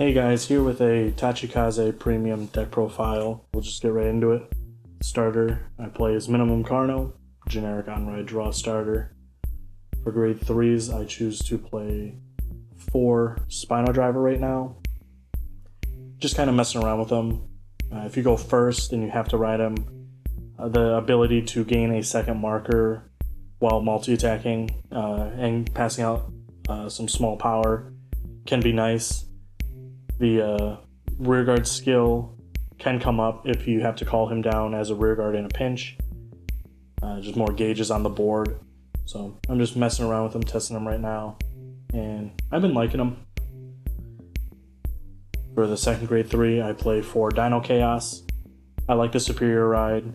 Hey guys, here with a Tachikaze premium deck profile. We'll just get right into it. Starter, I play as Minimum Carno, generic on-ride draw starter. For grade 3s, I choose to play 4 Spinal Driver right now. Just kind of messing around with them. If you go first and you have to ride them, the ability to gain a second marker while multi-attacking and passing out some small power can be nice. The rearguard skill can come up if you have to call him down as a rearguard in a pinch. Just more gauges on the board. So I'm just messing around with them, testing them right now. And I've been liking them. For the second grade 3, I play 4 Dino Chaos. I like the superior ride.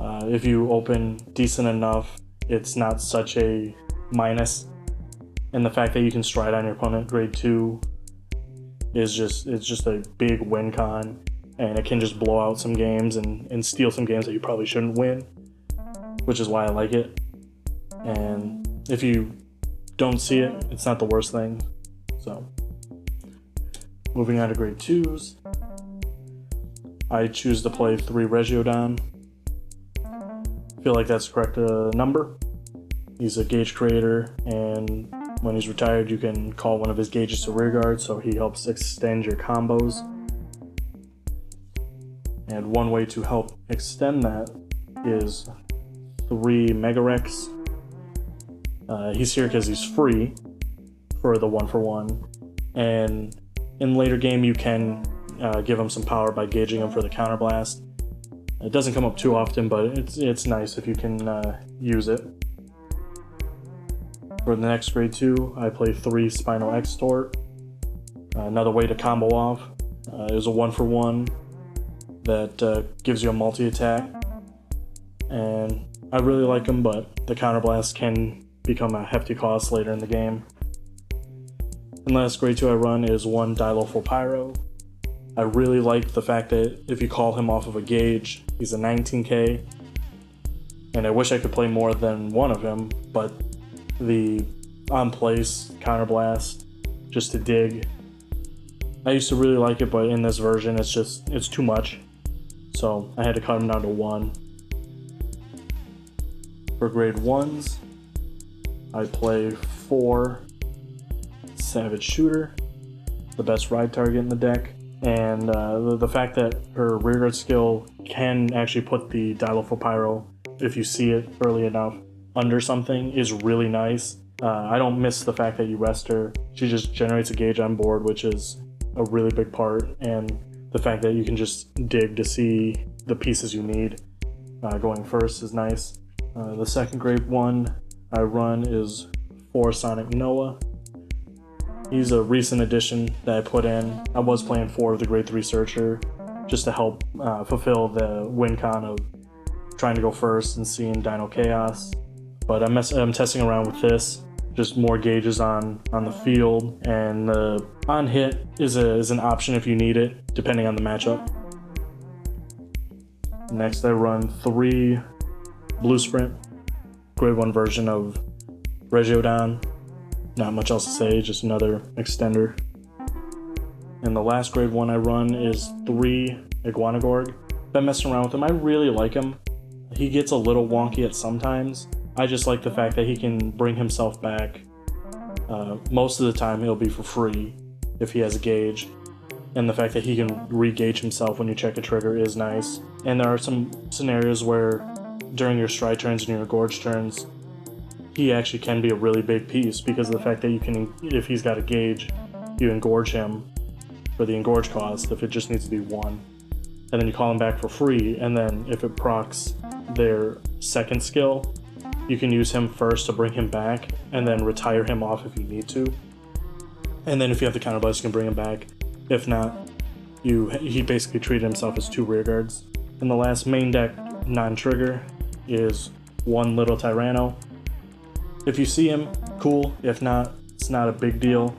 If you open decent enough, it's not such a minus. And the fact that you can stride on your opponent, grade 2, it's just a big win con, and it can just blow out some games and steal some games that you probably shouldn't win, which is why I like it. And if you don't see it, it's not the worst thing. So moving on to grade 2s, I choose to play 3 Regiodon. Feel like that's the correct number. He's a gauge creator, and when he's retired, you can call one of his gauges to rearguard, so he helps extend your combos. And one way to help extend that is 3 Megarex. He's here because he's free for the 1-for-1, and in later game you can give him some power by gauging him for the counterblast. It doesn't come up too often, but it's nice if you can use it. For the next grade 2, I play 3 Spinal Extort. Another way to combo off is a 1-for-1 that gives you a multi-attack. And I really like him, but the counterblast can become a hefty cost later in the game. And last grade 2 I run is 1 Dilophopyro Pyro. I really like the fact that if you call him off of a gauge, he's a 19k. And I wish I could play more than one of him, but the on-place counterblast just to dig, I used to really like it, but in this version it's too much, so I had to cut him down to 1. For grade 1s, I play 4 Savage Shooter, the best ride target in the deck, and the fact that her rearguard skill can actually put the Dilophopyro Pyro, if you see it early enough, under something is really nice. I don't miss the fact that you rest her. She just generates a gauge on board, which is a really big part, and the fact that you can just dig to see the pieces you need going first is nice. The second grade 1 I run is 4 Sonic Noah. He's a recent addition that I put in. I was playing 4 of the grade 3 Searcher just to help fulfill the win con of trying to go first and seeing Dino Chaos. But I'm testing around with this, just more gauges on the field, and the on hit is an option if you need it, depending on the matchup. Next I run 3 Blue Sprint, grade 1 version of Regiodon. Not much else to say, just another extender. And the last grade 1 I run is 3 Iguanagorg. Been messing around with him, I really like him. He gets a little wonky at sometimes. I just like the fact that he can bring himself back. Most of the time he'll be for free if he has a gauge, and the fact that he can re-gauge himself when you check a trigger is nice. And there are some scenarios where during your stride turns and your gorge turns, he actually can be a really big piece because of the fact that you can, if he's got a gauge, you engorge him for the engorge cost if it just needs to be 1. And then you call him back for free, and then if it procs their second skill, you can use him first to bring him back, and then retire him off if you need to. And then if you have the counterblast, you can bring him back. If not, he basically treated himself as 2 rearguards. And the last main deck non-trigger is 1 Little Tyranno. If you see him, cool. If not, it's not a big deal.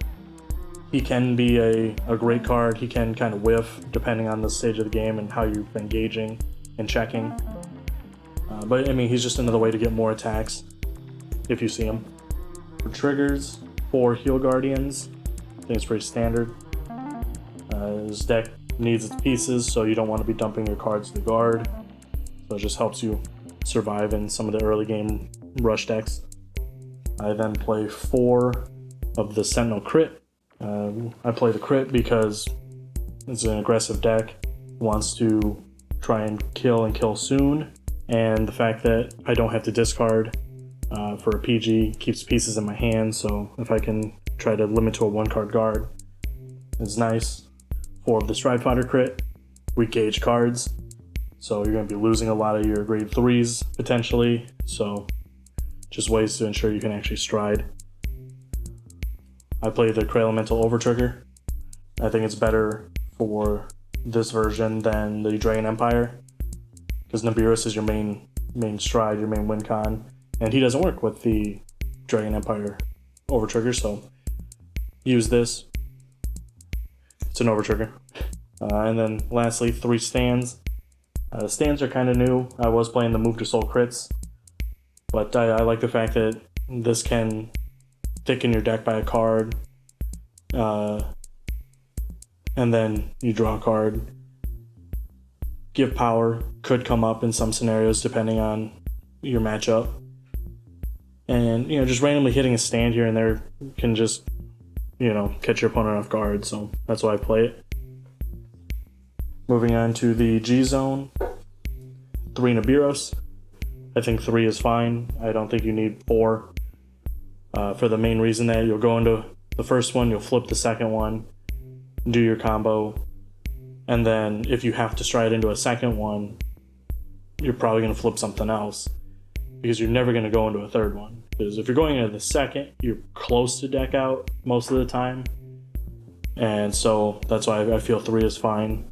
He can be a great card. He can kind of whiff depending on the stage of the game and how you've been gauging and checking. But I mean, he's just another way to get more attacks if you see him. For triggers, 4 Heal Guardians. I think it's pretty standard. This deck needs its pieces, so you don't want to be dumping your cards to guard. So it just helps you survive in some of the early game rush decks. I then play 4 of the Sentinel Crit. I play the Crit because it's an aggressive deck, wants to try and kill soon, and the fact that I don't have to discard for a PG keeps pieces in my hand, so if I can try to limit to a 1-card guard, it's nice. 4 of the Stride Fighter Crit, we gauge cards, so you're going to be losing a lot of your grade 3s potentially, so just ways to ensure you can actually stride. I play the Cray Elemental Overtrigger. I think it's better for this version than the Dragon Empire, because Nibiru's is your main stride, your main win con, and he doesn't work with the Dragon Empire Overtrigger, so use this. It's an Overtrigger. And then lastly, 3 stands. The stands are kind of new. I was playing the Move to Soul crits, but I like the fact that this can thicken your deck by a card, and then you draw a card. Give power could come up in some scenarios depending on your matchup, and just randomly hitting a stand here and there can just catch your opponent off guard, so that's why I play it. Moving on to the G zone, 3 Nibiru's. I think 3 is fine. I don't think you need 4, for the main reason that you'll go into the first one, you'll flip the second one, do your combo, and then if you have to stride into a second one, you're probably going to flip something else, because you're never going to go into a third one. Because if you're going into the second, you're close to deck out most of the time, and so that's why I feel 3 is fine.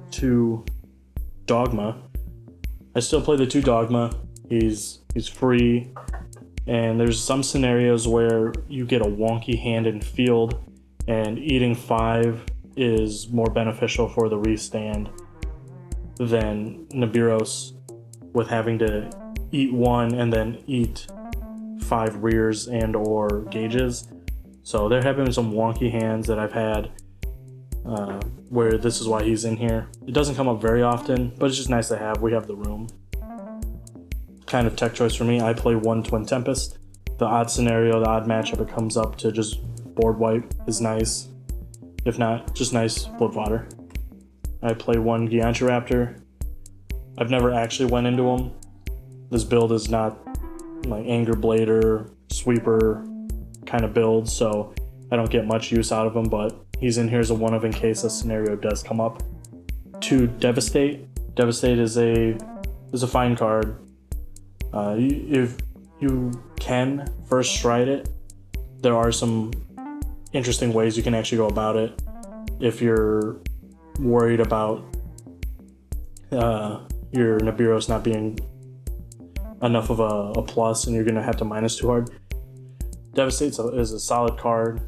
2 Dogma. I still play the 2 Dogma. He's free, and there's some scenarios where you get a wonky hand in field, and eating 5 is more beneficial for the restand than Nibiru's, with having to eat 1 and then eat 5 rears and or gauges. So there have been some wonky hands that I've had where this is why he's in here. It doesn't come up very often, but it's just nice to have. We have the room. Kind of tech choice for me. I play 1 Twin Tempest. The odd scenario, the odd matchup it comes up to just board wipe is nice. If not, just nice flip fodder. I play 1 Gigantoraptor. I've never actually went into him. This build is not like Anger Blader, Sweeper kind of build, so I don't get much use out of him, but he's in here as a one of in case a scenario does come up. 2 Devastate. Devastate is a fine card. If you can first stride it, there are some interesting ways you can actually go about it. If you're worried about your Nibiru's not being enough of a plus and you're going to have to -2 hard, Devastate is a solid card.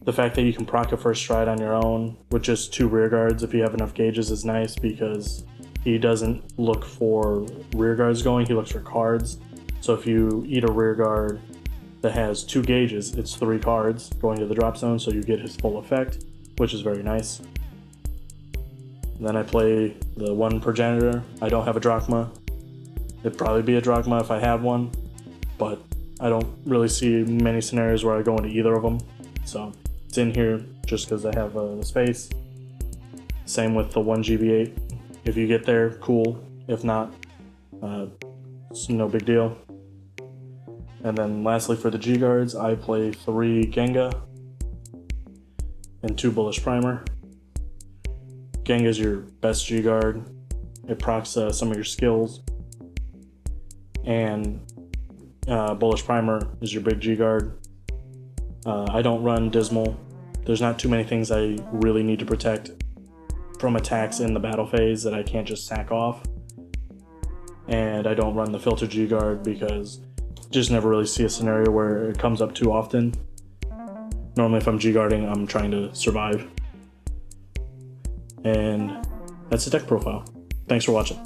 The fact that you can proc a first stride on your own with just 2 rear guards if you have enough gauges is nice, because he doesn't look for rear guards going, he looks for cards. So if you eat a rear guard that has 2 gauges, it's 3 cards going to the drop zone, so you get his full effect, which is very nice. And then I play the 1 Progenitor. I don't have a Drachma. It'd probably be a Drachma if I had one, but I don't really see many scenarios where I go into either of them. So it's in here just because I have the space. Same with the 1 GV8. If you get there, cool. If not, it's no big deal. And then lastly for the G guards, I play 3 Genga and 2 Bullish Primer. Genga is your best G guard. It procs some of your skills. And Bullish Primer is your big G guard. I don't run Dismal. There's not too many things I really need to protect from attacks in the battle phase that I can't just sack off. And I don't run the Filter G guard because just never really see a scenario where it comes up too often. Normally if I'm G guarding, I'm trying to survive. And that's the deck profile. Thanks for watching.